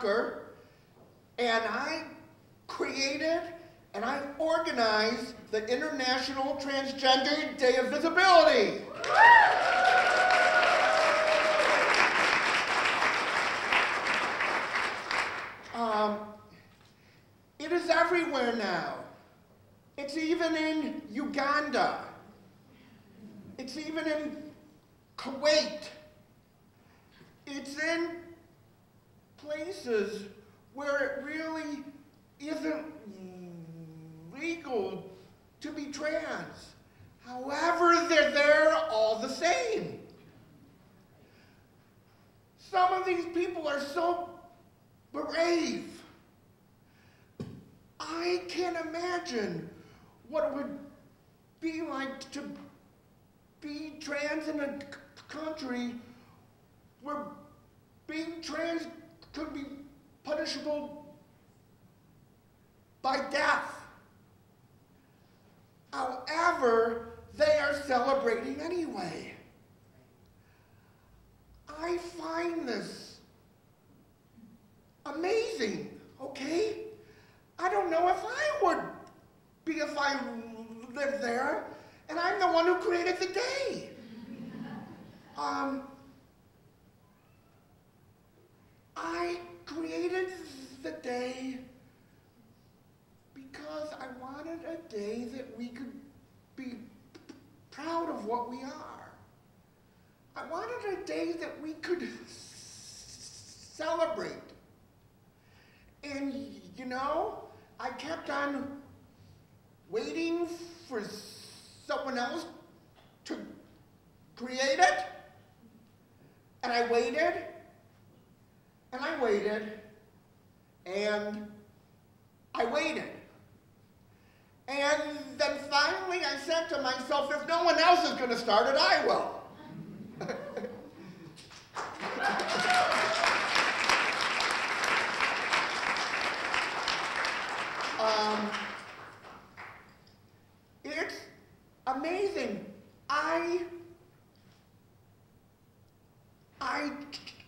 Crandall-Crocker, and I created and I organized the International Transgender Day of Visibility. It is everywhere now. It's even in Uganda. It's even in Kuwait. It's in places where it really isn't legal to be trans. However, they're there all the same. Some of these people are so brave. I can't imagine what it would be like to be trans in a country where being trans could be punishable by death. However, they are celebrating anyway. I find this amazing, okay? I don't know if I would be if I lived there, and I'm the one who created the day. I created the day because I wanted a day that we could be proud of what we are. I wanted a day that we could celebrate. And you know, I kept on waiting for someone else to create it. And I waited, and I waited, and I waited. And then finally I said to myself, if no one else is going to start it, I will. It's amazing. I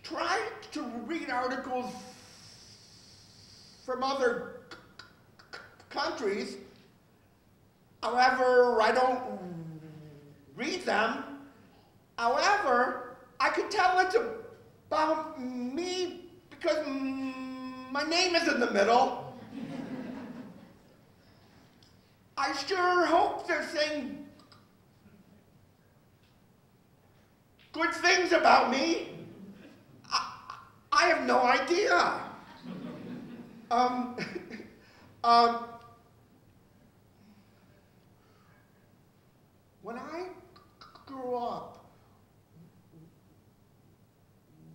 tried to read articles from other countries. However, I don't read them. However, I could tell it's about me because my name is in the middle. I sure hope they're saying good things about me. I have no idea. When I grew up,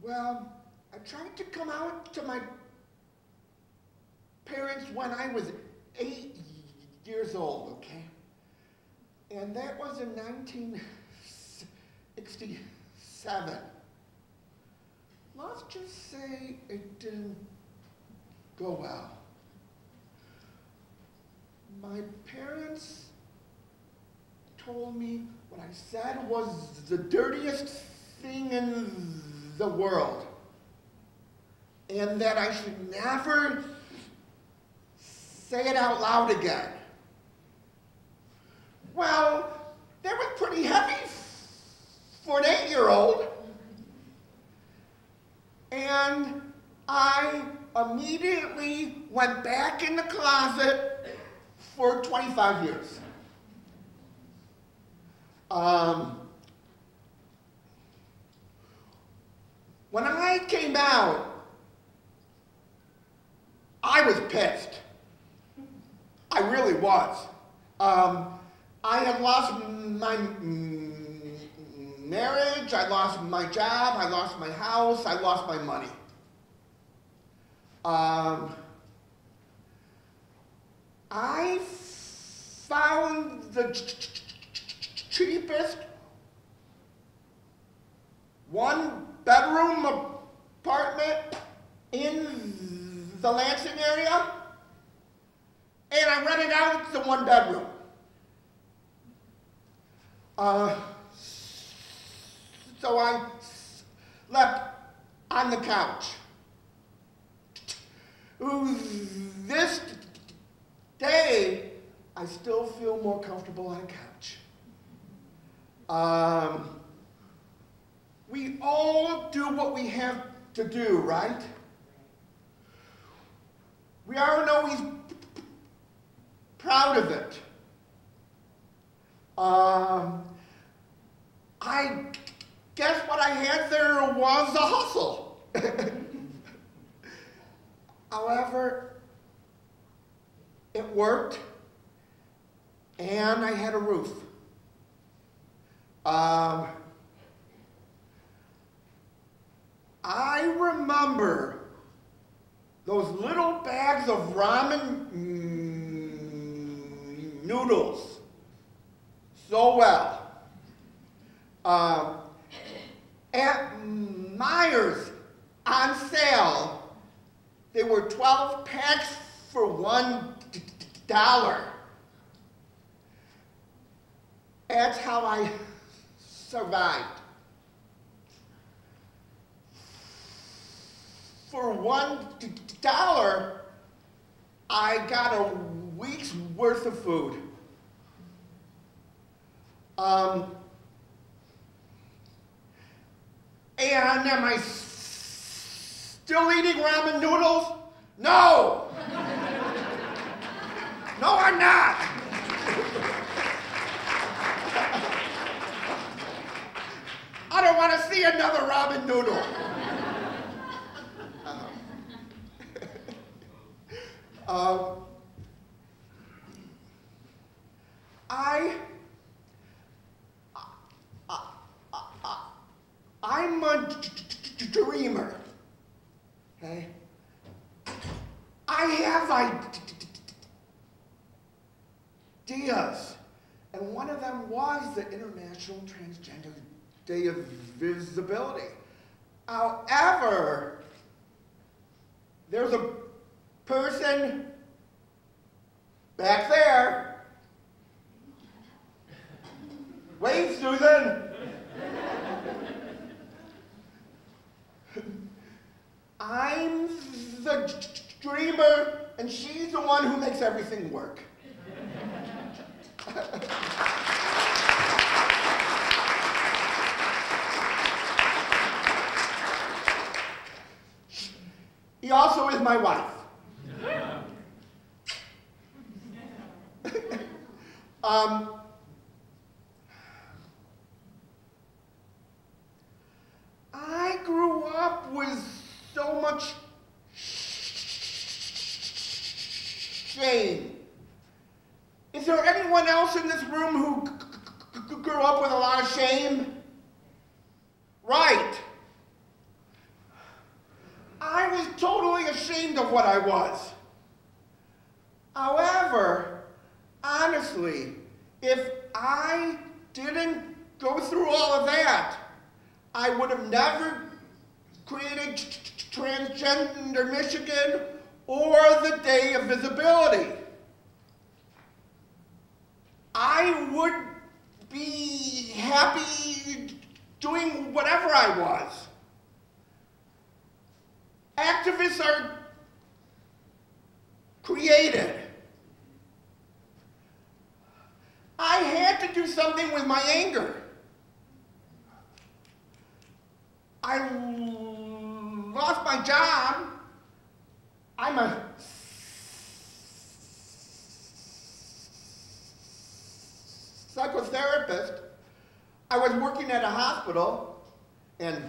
well, I tried to come out to my parents when I was 8 years old, okay? And that was in 1967. Let's just say it didn't go well. My parents told me what I said was the dirtiest thing in the world, and that I should never say it out loud again. Well, that was pretty heavy for an 8-year-old. And I immediately went back in the closet for 25 years. When I came out, I was pissed. I really was. I had lost my marriage, I lost my job, I lost my house, I lost my money. I found the cheapest one-bedroom apartment in the Lansing area, and I rented out the one bedroom. So I slept on the couch this day, I still feel more comfortable on a couch. We all do what we have to do, right? We aren't always proud of it. I guess what I had there was a hustle. However, it worked, and I had a roof. I remember those little bags of ramen noodles so well. At Myers, on sale, they were 12 packs for $1. That's how I survived. For $1, I got a week's worth of food. And am I still eating ramen noodles? No! No, I'm not! I don't want to see another ramen noodle. I'm a dreamer, okay? I have ideas, and one of them was the International Transgender Day of Visibility. However, there's a person back there. Wave, Susan. I'm the dreamer, and she's the one who makes everything work. He also is my wife. I grew up with so much shame. Is there anyone else in this room who grew up with a lot of shame? Right. I was totally ashamed of what I was. However, honestly, if I didn't go through all of that, I would have never created Transgender Michigan or the Day of Visibility. I would be happy doing whatever I was. Activists are created. I had to do something with my anger. I lost my job. I'm a psychotherapist. I was working at a hospital, and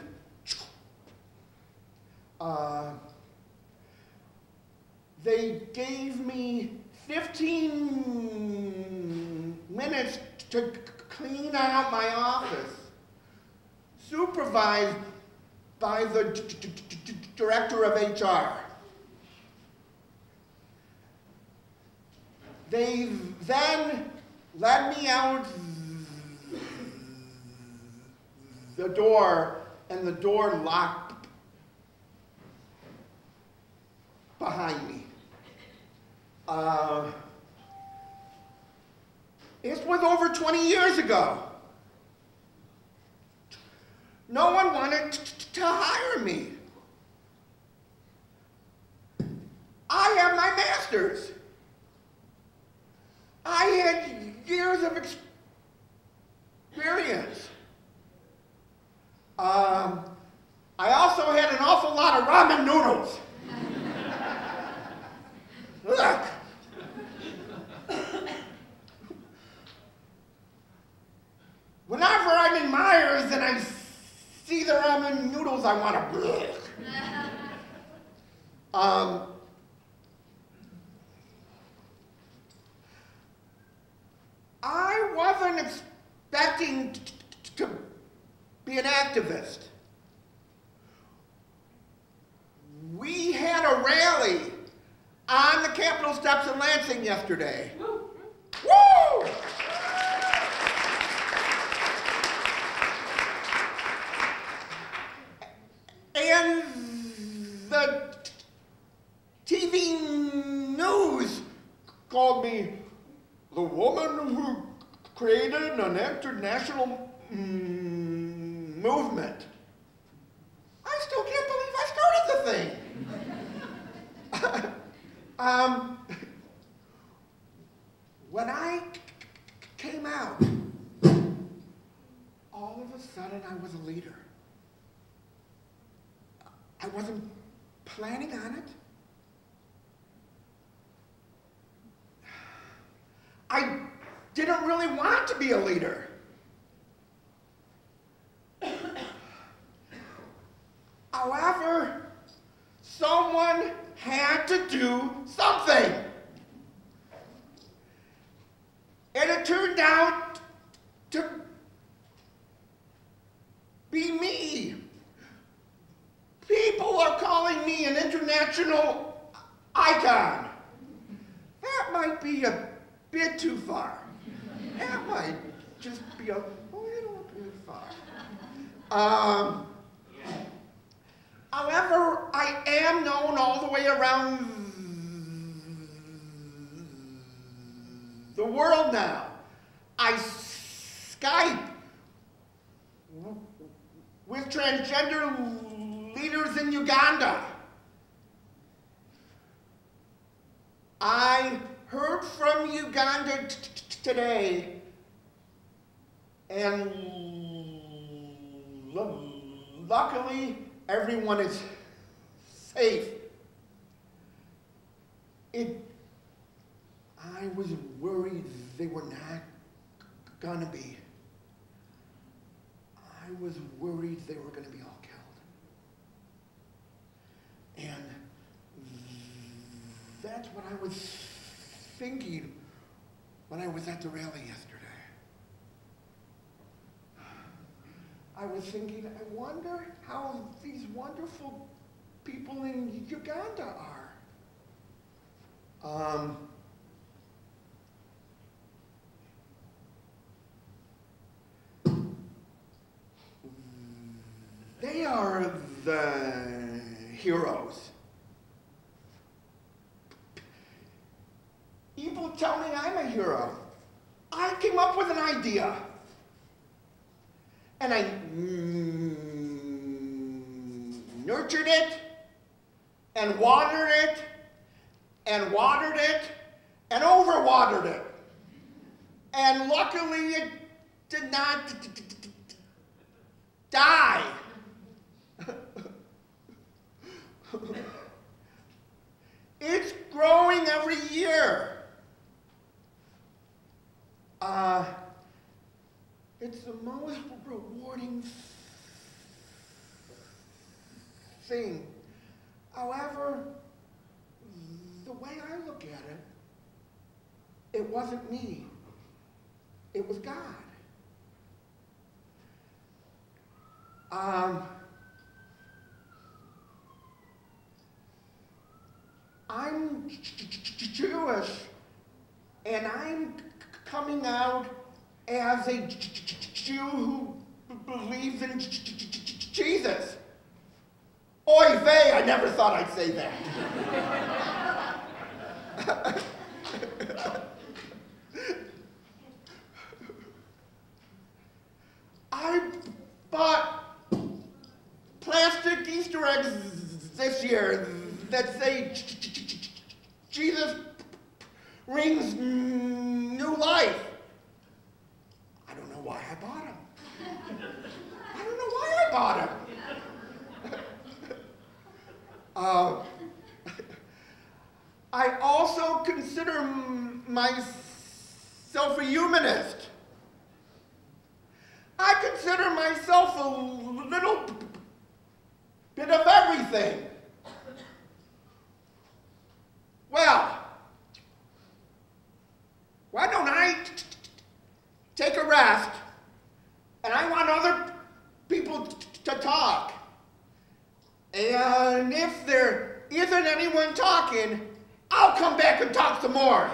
they gave me 15 minutes to clean out my office, supervised by the director of HR. They then let me out the door, and the door locked behind me. It was over 20 years ago. No one wanted to hire me. I have my master's. I had years of experience. I also had an awful lot of ramen noodles. Look. Whenever I'm in Myers and I see the ramen noodles, I want to. I wasn't expecting to be an activist. We had a rally on the Capitol steps in Lansing yesterday. Woo! Woo! And the TV news called me the woman who created an international movement. I still can't believe I started the thing. When I came out, all of a sudden I was a leader. I wasn't planning on it. I didn't really want to be a leader. However, someone had to do something. And it turned out to be me. People are calling me an international icon. That might be a bit too far. That might just be a little bit far. However, I am known all the way around the world now. I Skype with transgender leaders in Uganda. I heard from Uganda today, and luckily everyone is safe. I was worried they were not gonna be. I was worried they were gonna be all killed. And that's what I was thinking when I was at the rally yesterday. I was thinking, I wonder how these wonderful people in Uganda are. They are the heroes. People tell me I'm a hero. I came up with an idea. And I nurtured it, and watered it, and watered it, and overwatered it. And luckily it did not die. It's growing every year. It's the most rewarding thing. However, the way I look at it, it wasn't me. It was God. I'm Jewish, and I'm coming out as a Jew who believes in Jesus. Oy vey, I never thought I'd say that. I bought plastic Easter eggs this year that say Jesus brings new life. I don't know why I bought him. I don't know why I bought him. I also consider myself a humanist. I consider myself a little bit of everything. Well, why don't I take a rest, and I want other people to talk. And if there isn't anyone talking, I'll come back and talk some more.